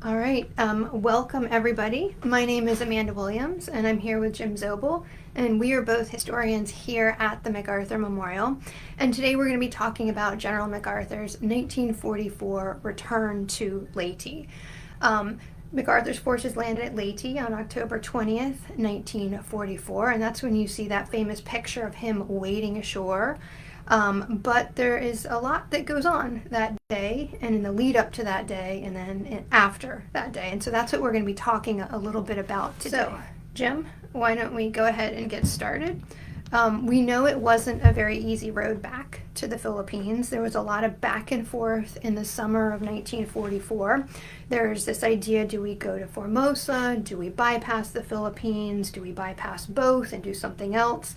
All right. Welcome, everybody. My name is Amanda Williams, and I'm here with Jim Zobel, and we are both historians here at the MacArthur Memorial. And today we're going to be talking about General MacArthur's 1944 return to Leyte. MacArthur's forces landed at Leyte on October 20th, 1944, and that's when you see that famous picture of him wading ashore. But there is a lot that goes on that day and in the lead up to that day and then after that day. And so that's what we're going to be talking a little bit about today. So, Jim, why don't we go ahead and get started? We know it wasn't a very easy road back to the Philippines. There was a lot of back and forth in the summer of 1944. There's this idea, do we go to Formosa? Do we bypass the Philippines? Do we bypass both and do something else?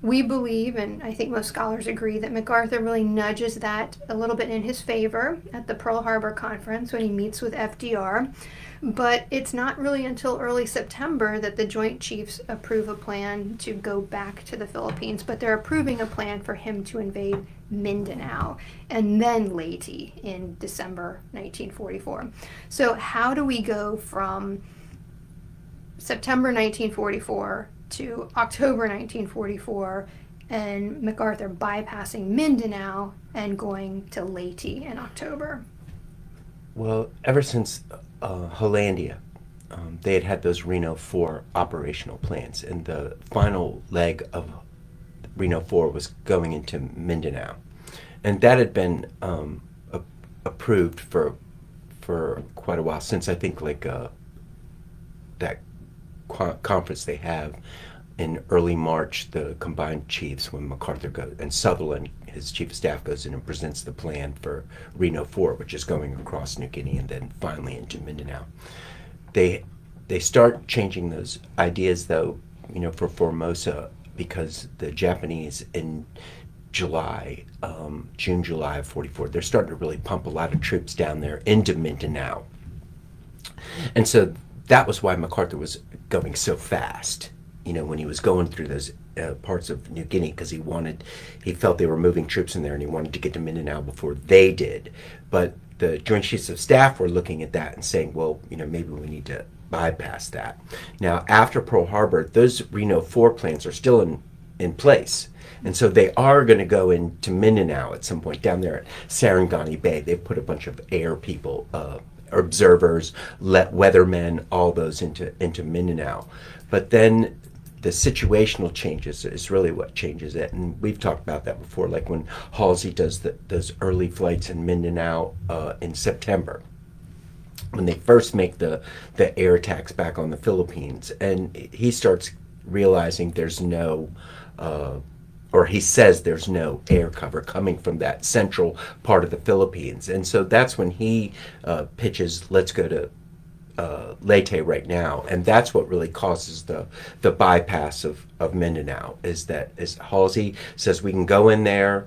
We believe, and I think most scholars agree, that MacArthur really nudges that a little bit in his favor at the Pearl Harbor Conference when he meets with FDR. But it's not really until early September that the Joint Chiefs approve a plan to go back to the Philippines. But they're approving a plan for him to invade Mindanao and then Leyte in December 1944. So how do we go from September 1944 to October 1944 and MacArthur bypassing Mindanao and going to Leyte in October? Well, ever since Hollandia, they had those Reno 4 operational plans, and the final leg of Reno 4 was going into Mindanao. And that had been approved for quite a while, since I think that conference they have in early March, the combined chiefs, when MacArthur goes and Sutherland, his chief of staff, goes in and presents the plan for Reno 4, which is going across New Guinea and then finally into Mindanao. They start changing those ideas, though, for Formosa, because the Japanese in July, June, July of 44, they're starting to really pump a lot of troops down there into Mindanao. And so that was why MacArthur was going so fast, when he was going through those parts of New Guinea, because he felt they were moving troops in there and he wanted to get to Mindanao before they did. But the Joint Chiefs of Staff were looking at that and saying, well, maybe we need to bypass that. Now, after Pearl Harbor, those Reno 4 plans are still in place. And so they are going to go into Mindanao at some point down there at Sarangani Bay. They've put a bunch of air people, observers, weathermen, all those into Mindanao. But then the situational changes is really what changes it. And we've talked about that before, like when Halsey does those early flights in Mindanao in September, when they first make the air attacks back on the Philippines. And he starts realizing there's no or he says there's no air cover coming from that central part of the Philippines. And so that's when he pitches, let's go to Leyte right now. And that's what really causes the bypass of Mindanao, is Halsey says we can go in there.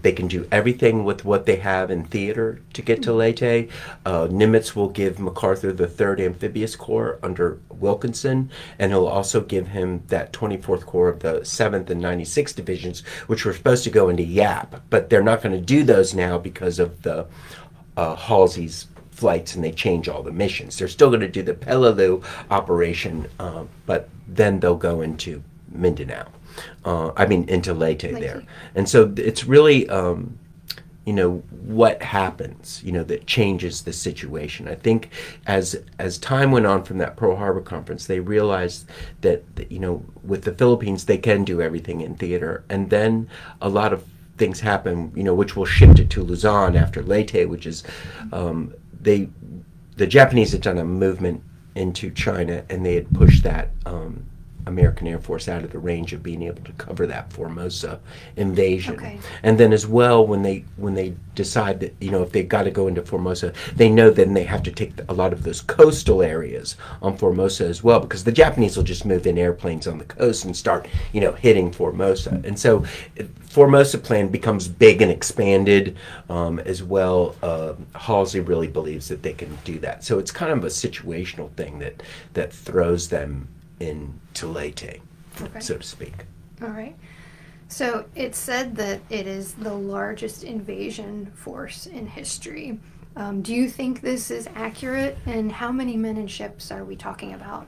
They can do everything with what they have in theater to get to Leyte. Nimitz will give MacArthur the 3rd Amphibious Corps under Wilkinson, and he'll also give him that 24th Corps of the 7th and 96th Divisions, which were supposed to go into Yap. But they're not going to do those now because of the Halsey's flights, and they change all the missions. They're still going to do the Peleliu operation, but then they'll go into Mindanao. Into Leyte there. And so it's really, what happens, that changes the situation. I think as time went on from that Pearl Harbor conference, they realized that, with the Philippines, they can do everything in theater. And then a lot of things happen, which will shift it to Luzon after Leyte, which is, the Japanese had done a movement into China, and they had pushed that American Air Force out of the range of being able to cover that Formosa invasion. Okay. And then as well, when they decide that, if they've got to go into Formosa, they know then they have to take a lot of those coastal areas on Formosa as well, because the Japanese will just move in airplanes on the coast and start, hitting Formosa. And so Formosa plan becomes big and expanded as well. Halsey really believes that they can do that. So it's kind of a situational thing that throws them into Leyte, Okay. so to speak. All right. So it's said that it is the largest invasion force in history. Do you think this is accurate? And how many men and ships are we talking about?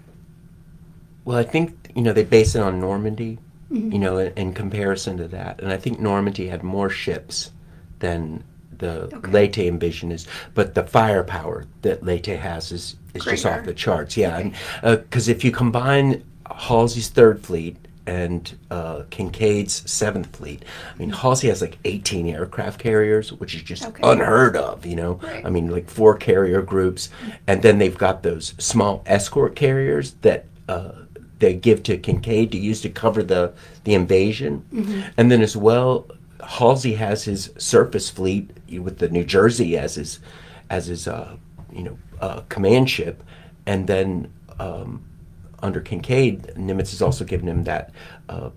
Well, I think, they base it on Normandy, Mm-hmm. in comparison to that. And I think Normandy had more ships than the Okay. Leyte Invasion is, but the firepower that Leyte has is just off Greater. the charts. Yeah, Okay. because if you combine Halsey's Third Fleet and Kincaid's Seventh Fleet, I mean, Halsey has like 18 aircraft carriers, which is just Okay. unheard of. Right. I mean, like 4 carrier groups, and then they've got those small escort carriers that. They give to Kincaid to use to cover the invasion, and then as well, Halsey has his surface fleet with the New Jersey as his command ship, and then under Kincaid, Nimitz has also given him that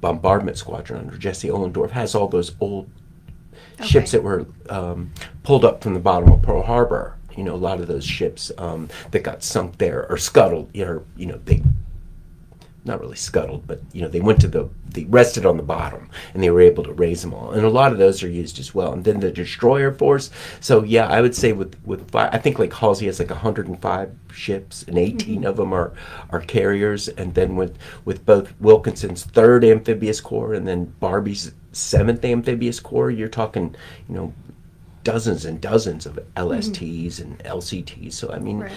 bombardment squadron under Jesse Ohlendorf. Has all those old ships that were pulled up from the bottom of Pearl Harbor. A lot of those ships that got sunk there or scuttled, they not really scuttled, but they went to they rested on the bottom, and they were able to raise them all. And a lot of those are used as well. And then the destroyer force. So yeah, I would say with I think like Halsey has like 105 ships, and 18 of them are carriers. And then with both Wilkinson's 3rd Amphibious Corps and then Barbie's 7th Amphibious Corps, you're talking dozens and dozens of LSTs and LCTs. So I mean, Right.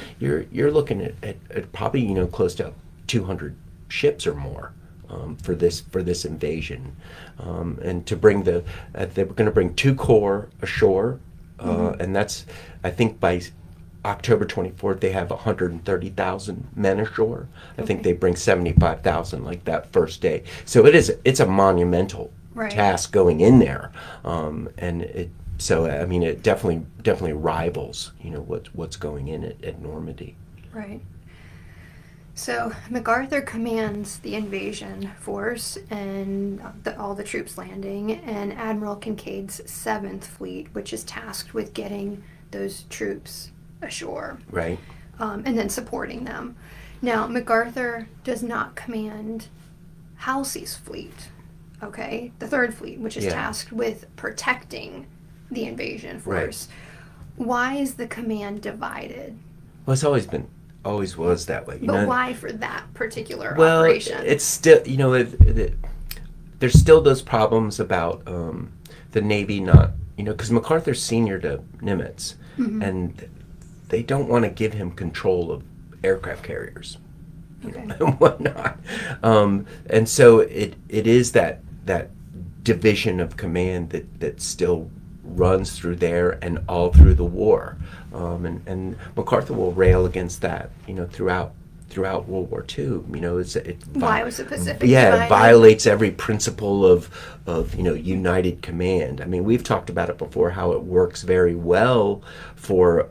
you're looking at probably close to 200 ships or more for this invasion, and to bring they were going to bring 2 corps ashore, and that's, I think by October 24th they have 130,000 men ashore. I think they bring 75,000 like that first day. So it's a monumental Right. task going in there, and I mean it definitely rivals what's going in at Normandy. Right. So MacArthur commands the invasion force and all the troops landing, and Admiral Kincaid's 7th Fleet, which is tasked with getting those troops ashore, Right. and then supporting them. Now, MacArthur does not command Halsey's fleet, okay? The 3rd Fleet, which is tasked with protecting the invasion force. Right. Why is the command divided? Well, it's always was that way. But why for that particular well, operation? it's still, there's still those problems about the Navy not, because MacArthur's senior to Nimitz, and they don't want to give him control of aircraft carriers, Okay. and whatnot. And so it is that division of command that still runs through there and all through the war. And MacArthur will rail against that, throughout World War II. Why was the Pacific it divided? violates every principle of united command. I mean, we've talked about it before, how it works very well for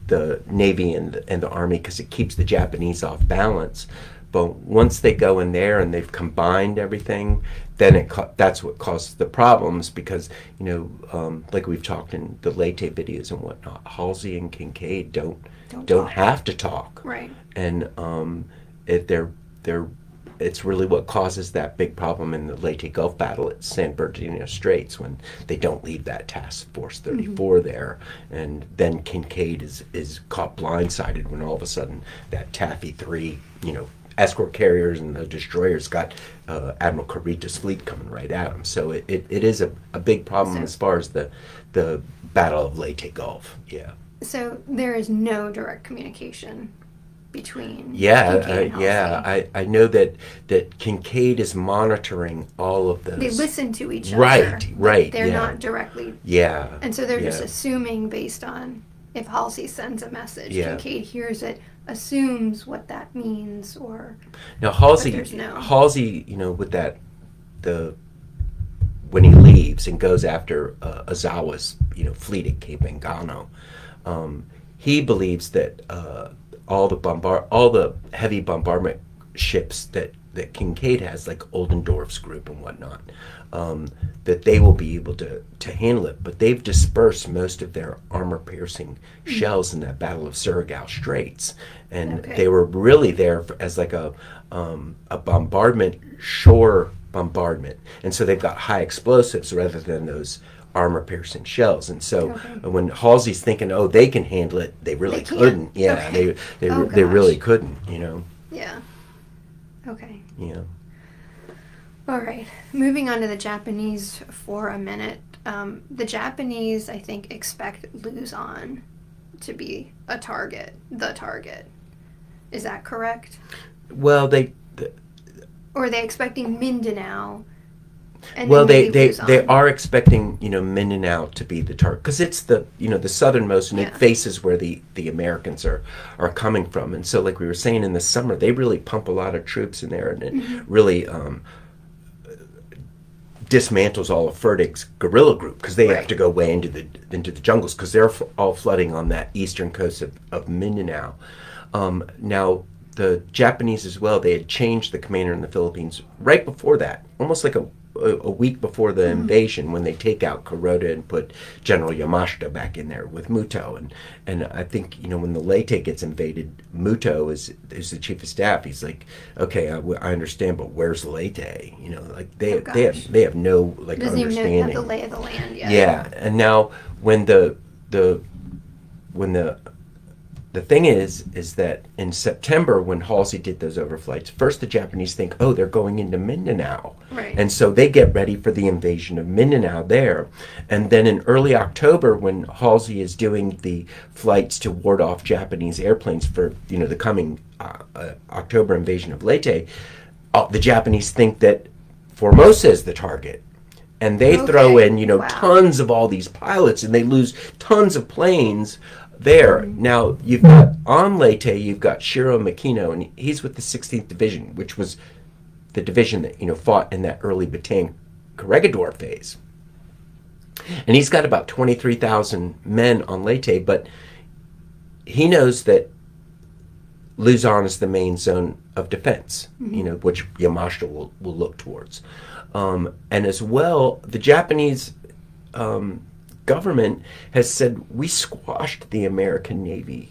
the Navy and the Army, because it keeps the Japanese off balance. But once they go in there and they've combined everything, then that's what causes the problems, because like we've talked in the Leyte videos and whatnot, Halsey and Kincaid don't talk. have to talk, Right. and it's really what causes that big problem in the Leyte Gulf battle at San Bernardino Straits, when they don't leave that Task Force 34 there, and then Kincaid is caught blindsided when all of a sudden that Taffy 3, escort carriers and the destroyers got Admiral Carita's fleet coming right at them. So it is a big problem as far as the Battle of Leyte Gulf. Yeah. So there is no direct communication between Yeah, Kincaid and Halsey. I know that Kincaid is monitoring all of those. They listen to each other. Right, right. They're yeah. not directly. Yeah. And so they're just yeah. assuming based on if Halsey sends a message, Yeah. Kincaid hears it, assumes what that means, or Now but there's no. Halsey, with that when he leaves and goes after Ozawa's, fleet at Cape Engano, he believes that all the heavy bombardment ships that Kincaid has, like Oldendorf's group and whatnot, that they will be able to handle it. But they've dispersed most of their armor-piercing shells in that Battle of Surigao Straits, and Okay. they were really there as like a bombardment shore bombardment, and so they've got high explosives rather than those armor-piercing shells. And so when Halsey's thinking, oh, they can handle it, they really couldn't. Yeah, they really couldn't. Yeah. Okay. Yeah. All right. Moving on to the Japanese for a minute. The Japanese, I think, expect Luzon to be the target. Is that correct? Well, or are they expecting Mindanao? And well, they Luzon? are expecting Mindanao to be the target because it's the the southernmost, and it faces where the Americans are coming from. And so, like we were saying, in the summer they really pump a lot of troops in there, and it really dismantles all of Furtick's guerrilla group because they have to go way into the jungles because they're all flooding on that eastern coast of Mindanao. Now the Japanese as well, they had changed the commander in the Philippines right before that, almost like a week before the invasion, when they take out Kuroda and put General Yamashita back in there with Muto. And I think, when the Leyte gets invaded, Muto is the chief of staff. He's like, okay, I understand, but where's Leyte? They have no doesn't understanding. even know the lay of the land yet. Yeah, and now when the thing is that in September, when Halsey did those overflights, first the Japanese think, oh, they're going into Mindanao. Right. And so they get ready for the invasion of Mindanao there. And then in early October, when Halsey is doing the flights to ward off Japanese airplanes for, the coming October invasion of Leyte, the Japanese think that Formosa is the target. And they throw in, tons of all these pilots, and they lose tons of planes there. Now, you've got on Leyte, you've got Shiro Makino, and he's with the 16th Division, which was the division that fought in that early Bataan Corregidor phase. And he's got about 23,000 men on Leyte, but he knows that Luzon is the main zone of defense, which Yamashita will look towards. And as well, the Japanese government has said, we squashed the American Navy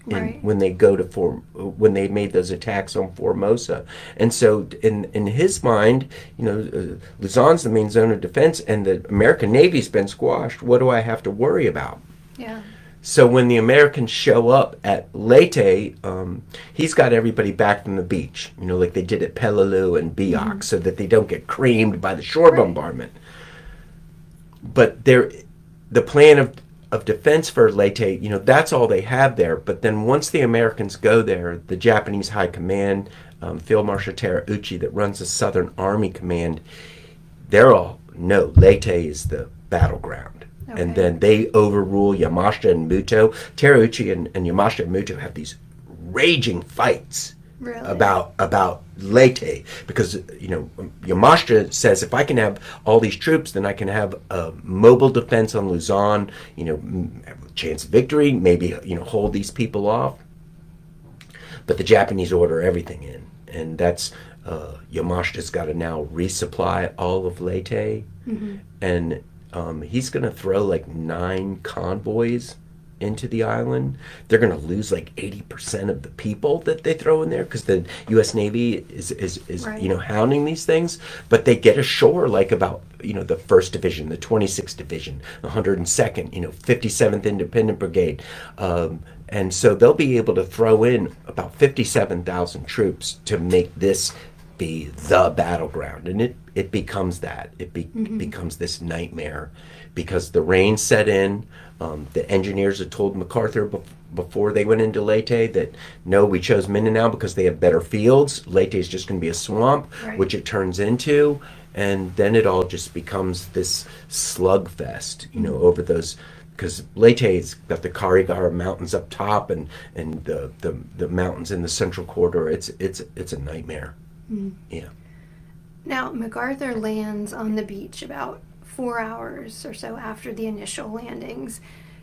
when they when they made those attacks on Formosa. And so in his mind, Luzon's the main zone of defense, and the American Navy's been squashed. What do I have to worry about? Yeah. So when the Americans show up at Leyte, he's got everybody back from the beach, like they did at Peleliu and Biak, so that they don't get creamed by the shore bombardment. But the plan of defense for Leyte, that's all they have there. But then once the Americans go there, the Japanese High Command, Field Marshal Terauchi, that runs the Southern Army Command, they're all, no, Leyte is the battleground. Okay. And then they overrule Yamashita and Muto. Terauchi and Yamashita and Muto have these raging fights. Really? About Leyte, because Yamashita says, if I can have all these troops, then I can have a mobile defense on Luzon, chance of victory, maybe hold these people off. But the Japanese order everything in, and that's Yamashita's got to now resupply all of Leyte, and he's going to throw 9 convoys into the island. They're going to lose 80% of the people that they throw in there because the U.S. Navy is hounding these things. But they get ashore about the 1st Division, the 26th Division, the 102nd, 57th Independent Brigade, and so they'll be able to throw in about 57,000 troops to make this be the battleground, and it becomes that. It becomes this nightmare because the rain set in. The engineers had told MacArthur before they went into Leyte that, no, we chose Mindanao because they have better fields. Leyte is just going to be a swamp, which it turns into. And then it all just becomes this slugfest, over those, because Leyte's got the Karigara Mountains up top and the mountains in the central corridor. It's a nightmare. Yeah. Now, MacArthur lands on the beach about 4 hours or so after the initial landings.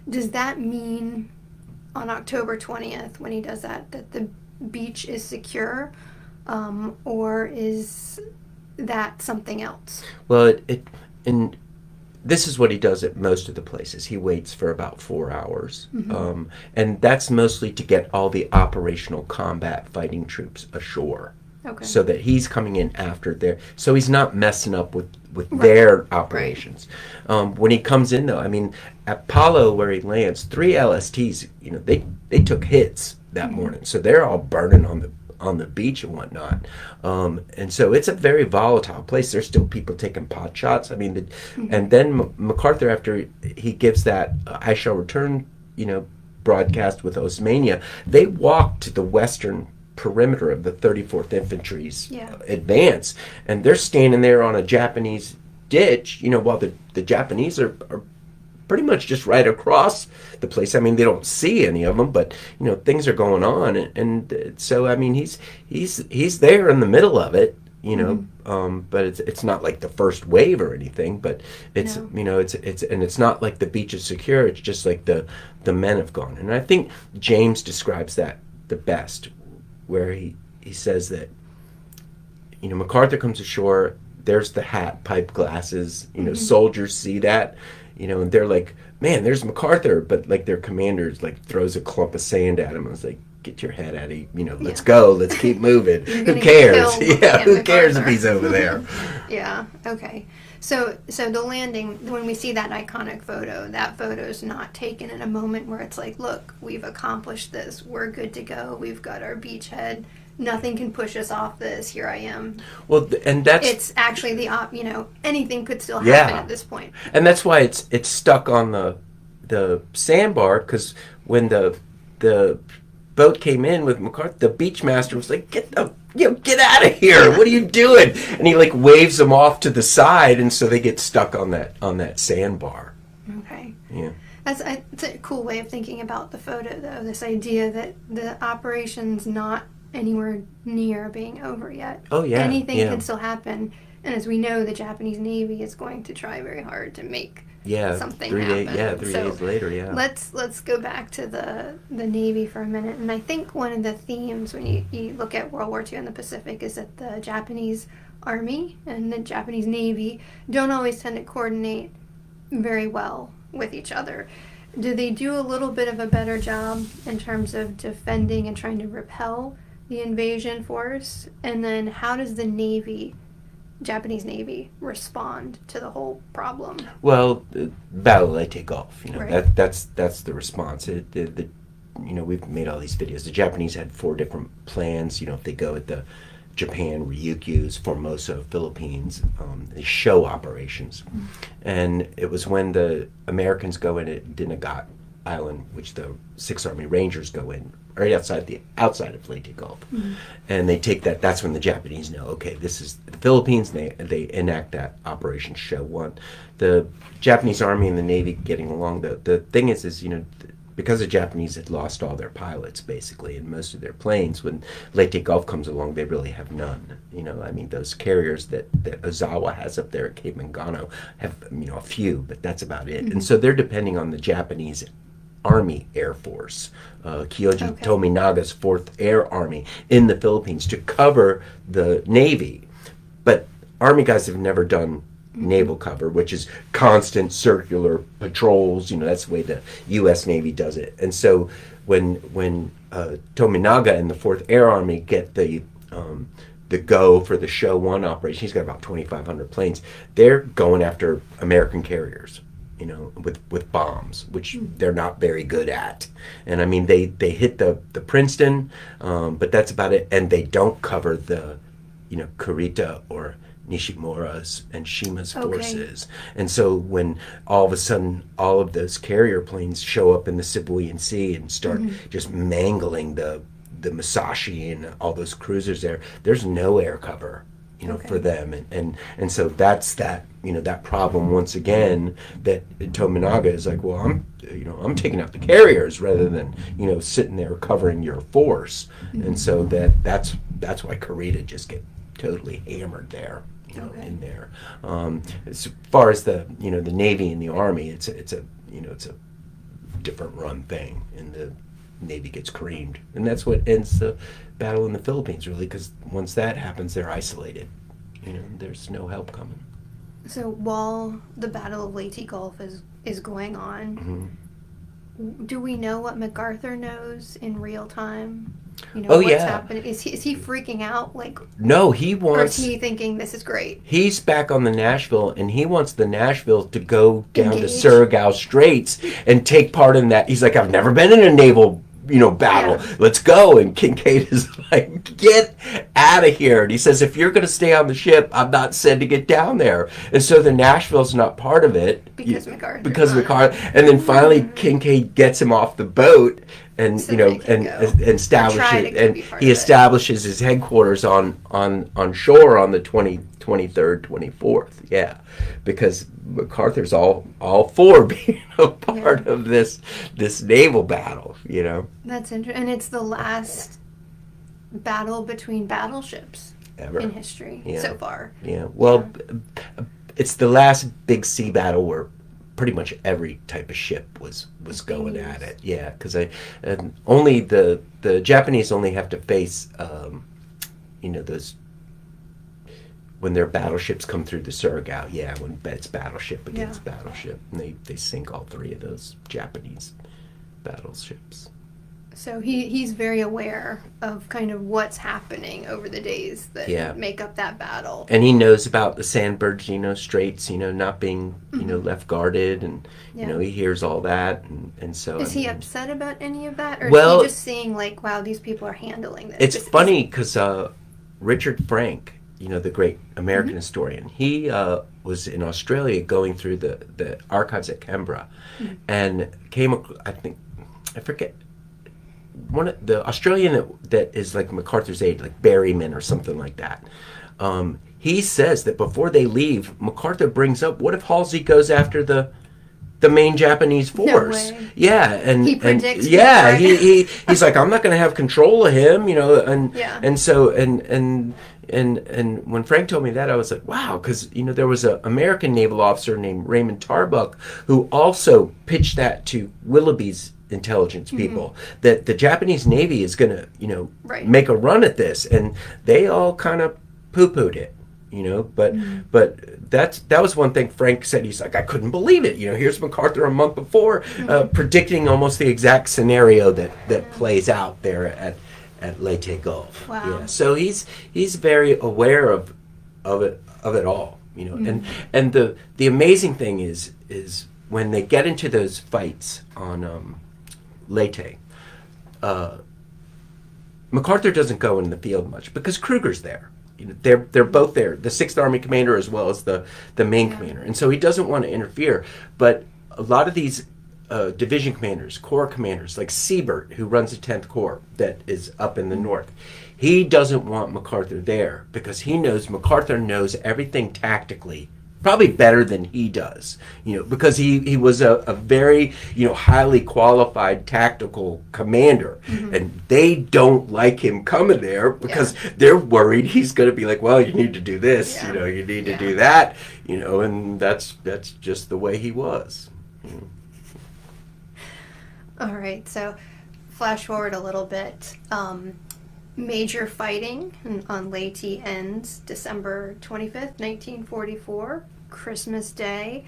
Does that mean on October 20th, when he does that the beach is secure, or is that something else? Well, this is what he does at most of the places. He waits for about 4 hours, and that's mostly to get all the operational combat fighting troops ashore. Okay. So that he's coming in after their, so he's not messing up with Right. their operations. When he comes in, though, I mean, at Palo where he lands, 3 LSTs, they took hits that morning, so they're all burning on the beach and whatnot. And so it's a very volatile place. There's still people taking pot shots. I mean, and then MacArthur, after he gives that "I shall return," broadcast with Osmania, they walk to the western perimeter of the 34th Infantry's advance, and they're standing there on a Japanese ditch, while the Japanese are pretty much just right across the place. I mean, they don't see any of them, but things are going on, and so I mean, he's there in the middle of it, but it's not like the first wave or anything, but it's it's not like the beach is secure. It's just like the men have gone, and I think James describes that the best, where he says that MacArthur comes ashore. There's the hat, pipe glasses. Soldiers see that. And they're like, man, there's MacArthur, but like their commander's like throws a clump of sand at him and was like, get your head out of, let's go, let's keep moving. Who cares? Yeah, who cares if he's over there? Yeah, okay. So the landing, when we see that iconic photo, that photo's not taken in a moment where it's like, look, we've accomplished this, we're good to go, we've got our beachhead, nothing can push us off this, here I am. Well, and that's... It's actually anything could still happen at this point. And that's why it's stuck on the sandbar, because when the boat came in with MacArthur, the beachmaster was like, get out of here, what are you doing? And he like waves them off to the side, and so they get stuck on that sandbar. Okay. Yeah. It's a cool way of thinking about the photo, though, this idea that the operation's not anywhere near being over yet. Oh, yeah. Anything can still happen, and as we know, the Japanese Navy is going to try very hard to make something happen. 3 days later, Let's go back to the Navy for a minute, and I think one of the themes when you look at World War II in the Pacific is that the Japanese Army and the Japanese Navy don't always tend to coordinate very well with each other. Do they do a little bit of a better job in terms of defending and trying to repel the invasion force? And then how does the Japanese Navy respond to the whole problem? Well, Battle of Leyte Gulf, right. that's the response. We've made all these videos. The Japanese had 4 different plans. If they go at the Japan, Ryukyus, Formosa, Philippines, the show operations. And it was when the Americans go in at Dinagat Island, which the 6th Army Rangers go in, right outside of Leyte Gulf. And they take that, that's when the Japanese know, okay, this is the Philippines, and they enact that Operation Show 1. The Japanese Army and the Navy getting along, the thing is because the Japanese had lost all their pilots, basically, and most of their planes, when Leyte Gulf comes along, they really have none. I mean, those carriers that Ozawa has up there at Cape Mangano have, a few, but that's about it. And so they're depending on the Japanese Army Air Force, Kyoji Tominaga's 4th Air Army in the Philippines to cover the Navy. But Army guys have never done naval cover, which is constant circular patrols. That's the way the U.S. Navy does it. And so when Tominaga and the 4th Air Army get the go for the Show 1 operation, he's got about 2,500 planes. They're going after American carriers, with bombs, which they're not very good at. And I mean, they hit the Princeton, but that's about it. And they don't cover the, Kurita or Nishimura's and Shima's forces. And so when all of a sudden all of those carrier planes show up in the Sibuyan Sea and start just mangling the Musashi and all those cruisers there's no air cover, for them. And so that's that, that problem once again, that Tominaga is like, well, I'm taking out the carriers rather than, sitting there covering your force. And so that's why Kurita just get totally hammered there, in there. As far as the the Navy and the Army, it's a different run thing, and the Navy gets creamed, and that's what ends the battle in the Philippines, really, because once that happens, they're isolated. There's no help coming. So while the Battle of Leyte Gulf is going on, do we know what MacArthur knows in real time? You know, Oh, what's yeah. happening? Is he freaking out? Like, No, he or is wants. he thinking this is great? He's back on the Nashville, and he wants the Nashville to go down to Engage. Surigao Straits and take part in that. He's like, I've never been in a naval, battle. Yeah. Let's go. And Kincaid is like, get out of here. And he says, if you're going to stay on the ship, I'm not sending it down there. And so the Nashville's not part of it. Because MacArthur. Because MacArthur. And then finally Kincaid gets him off the boat. And So they can go. establishes, to and be part he of it. establishes his headquarters on shore on the 23rd, 24th. Yeah, because MacArthur's all for being a part of this naval battle. That's interesting, and it's the last battle between battleships Ever in history so far. Yeah. Well, it's the last big sea battle where pretty much every type of ship was going at it. Yeah, because only the Japanese only have to face those when their battleships come through the Surigao. Yeah, when it's battleship against battleship, and they sink all three of those Japanese battleships. So he's very aware of kind of what's happening over the days that make up that battle. And he knows about the Sandburg, Straits, not being, left guarded, and he hears all that, and so. Is he upset about any of that, or well, is he just seeing like, wow, these people are handling this? It's funny because Richard Frank, the great American historian, he was in Australia going through the archives at Canberra, and came, I forget. The Australian that is like MacArthur's aide, like Berryman or something like that. He says that before they leave, MacArthur brings up, what if Halsey goes after the main Japanese force? No way. Yeah, and he predicts. He's like, I'm not going to have control of him, and so and when Frank told me that, I was like, wow, because there was an American naval officer named Raymond Tarbuck who also pitched that to Willoughby's intelligence people, that the Japanese Navy is going to make a run at this, and they all kind of poo-pooed it, but that was one thing Frank said. He's like, I couldn't believe it. Here's MacArthur a month before predicting almost the exact scenario that plays out there at Leyte Gulf. Wow. Yeah, so he's very aware of it all, and the amazing thing is when they get into those fights on Leyte, MacArthur doesn't go in the field much because Kruger's there. They're both there, the 6th Army commander as well as the main commander, and so he doesn't want to interfere. But a lot of these division commanders, corps commanders, like Siebert, who runs the 10th Corps that is up in the north, he doesn't want MacArthur there because he knows MacArthur knows everything tactically probably better than he does, because he was a very, highly qualified tactical commander, and they don't like him coming there because they're worried he's going to be like, well, you need to do this, you need to do that, and that's just the way he was. All right, so flash forward a little bit. Major fighting on Leyte ends December 25th, 1944, Christmas Day,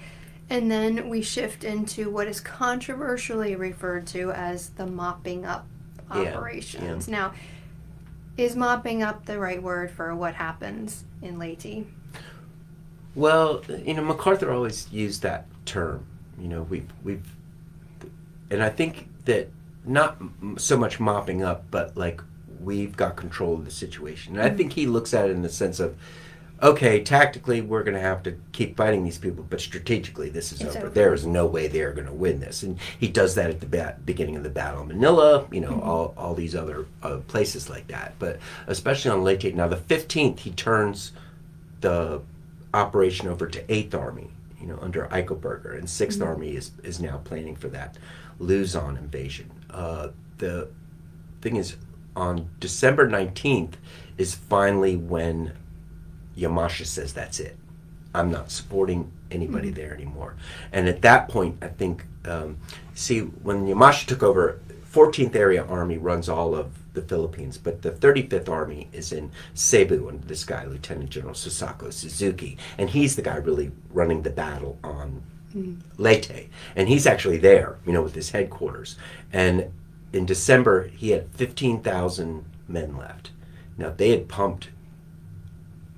and then we shift into what is controversially referred to as the mopping up operations. Yeah. Now, is mopping up the right word for what happens in Leyte? Well, MacArthur always used that term. We've and I think that not so much mopping up, but like we've got control of the situation. And I think he looks at it in the sense of, okay, tactically we're going to have to keep fighting these people, but strategically this is over. There is no way they are going to win this. And he does that at the beginning of the Battle of Manila, all these other places like that. But especially on Leyte, now the 15th, he turns the operation over to 8th Army, under Eichelberger, and 6th Army is now planning for that Luzon invasion. The thing is, on December 19th is finally when Yamashita says, that's it. I'm not supporting anybody there anymore. And at that point, I think, when Yamashita took over, 14th Area Army runs all of the Philippines, but the 35th Army is in Cebu under this guy, Lieutenant General Sasako Suzuki, and he's the guy really running the battle on Leyte. And he's actually there, with his headquarters. And in December, he had 15,000 men left. Now, they had pumped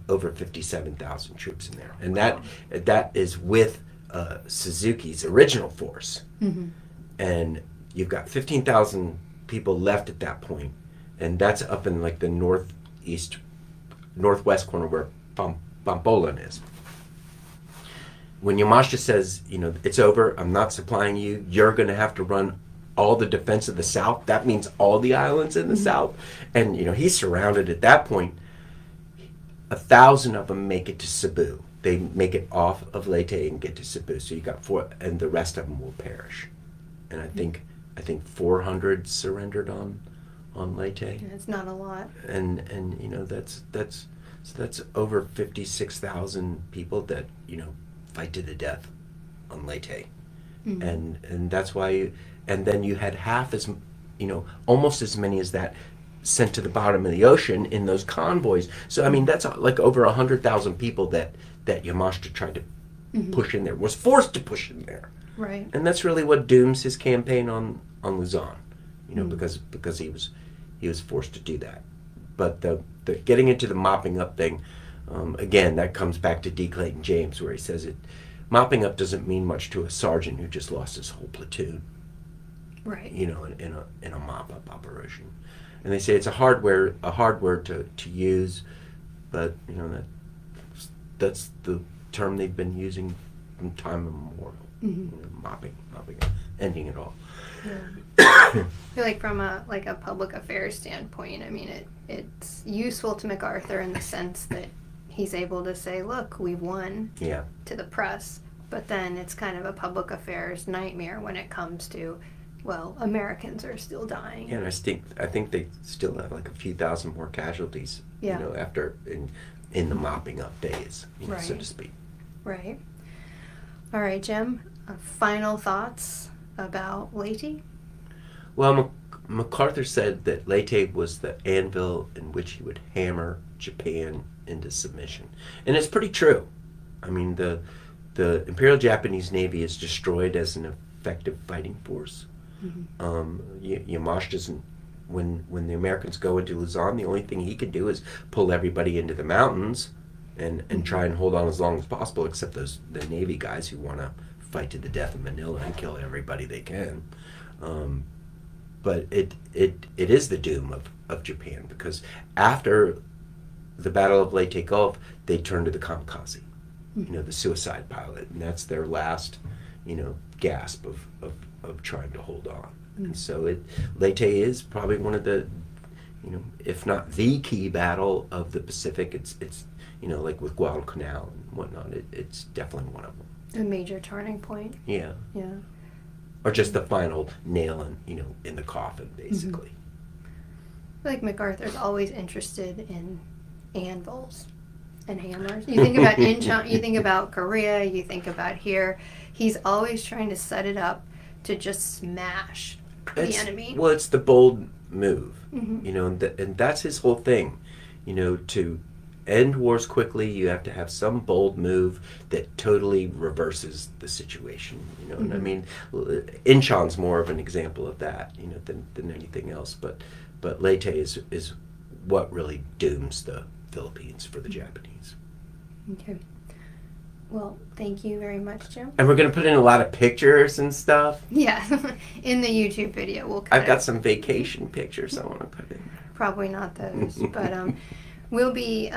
over 57,000 troops in there. And that is with Suzuki's original force. Mm-hmm. And you've got 15,000 people left at that point. And that's up in like the northwest corner where Pamplona is. When Yamashita says, it's over, I'm not supplying you, you're going to have to run all the defense of the south. That means all the islands in the south. And, he's surrounded at that point. 1,000 of them make it to Cebu. They make it off of Leyte and get to Cebu. So you got 4, and the rest of them will perish. And I think 400 surrendered on Leyte. It's not a lot. And that's over 56,000 people that fight to the death on Leyte. Mm-hmm. And that's why and then you had half as almost as many as that sent to the bottom of the ocean in those convoys. So I mean that's like over 100,000 people that Yamashita tried to push in there, was forced to push in there. Right. And that's really what dooms his campaign on Luzon, because he was forced to do that. But the getting into the mopping up thing, again, that comes back to D. Clayton James, where he says mopping up doesn't mean much to a sergeant who just lost his whole platoon. Right. In a mop up operation, and they say it's a hard word to use, but that's the term they've been using from time immemorial. Mm-hmm. Mopping, ending it all. Yeah. I feel like from a public affairs standpoint, I mean, it's useful to MacArthur in the sense that he's able to say, look, we've won to the press, but then it's kind of a public affairs nightmare when it comes to, well, Americans are still dying. Yeah, and I think they still have like a few thousand more casualties, after in the mopping up days, right. so to speak. Right. All right, Jim, final thoughts about Leyte? Well, MacArthur said that Leyte was the anvil in which he would hammer Japan into submission. And it's pretty true. I mean, the Imperial Japanese Navy is destroyed as an effective fighting force. Yamashita doesn't, when the Americans go into Luzon, the only thing he can do is pull everybody into the mountains and try and hold on as long as possible, except the Navy guys who want to fight to the death in Manila and kill everybody they can. But it is the doom of Japan, because after the Battle of Leyte Gulf, they turn to the kamikaze, the suicide pilot, and that's their last, gasp of trying to hold on. And so Leyte is probably one of the, if not the key battle of the Pacific. It's like with Guadalcanal and whatnot, it's definitely one of them. A major turning point. Yeah. Yeah. Or just the final nail in the coffin, basically. I feel like MacArthur's always interested in anvils and hammers. You think about Incheon, you think about Korea, you think about here. He's always trying to set it up to just smash the enemy. Well, it's the bold move, Mm-hmm. and that's his whole thing. To end wars quickly, you have to have some bold move that totally reverses the situation. And I mean, Incheon's more of an example of that, than anything else. But Leyte is what really dooms the Philippines for the Japanese. Okay. Well, thank you very much, Jim. And we're going to put in a lot of pictures and stuff. Yeah, in the YouTube video, we'll I've got some vacation pictures I want to put in. Probably not those, but we'll be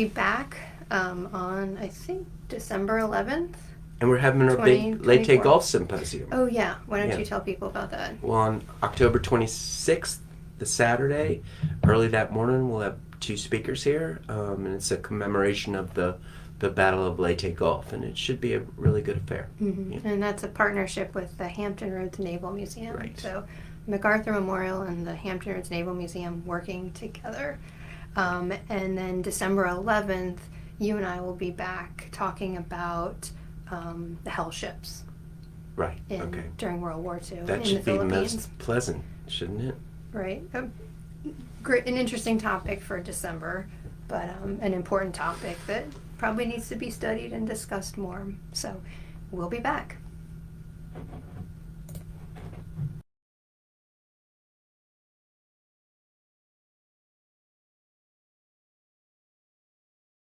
back on, I think, December 11th. And we're having our big Leyte Gulf Symposium. Oh, yeah. Why don't you tell people about that? Well, on October 26th, the Saturday, early that morning, we'll have 2 speakers here, and it's a commemoration of the Battle of Leyte Gulf, and it should be a really good affair. Mm-hmm. Yeah. And that's a partnership with the Hampton Roads Naval Museum. Right. So MacArthur Memorial and the Hampton Roads Naval Museum working together. And then December 11th, you and I will be back talking about the hell ships. Right. During World War II That in should the be Philippines. most pleasant, shouldn't it? Right. Great, an interesting topic for December, but an important topic that probably needs to be studied and discussed more. So we'll be back.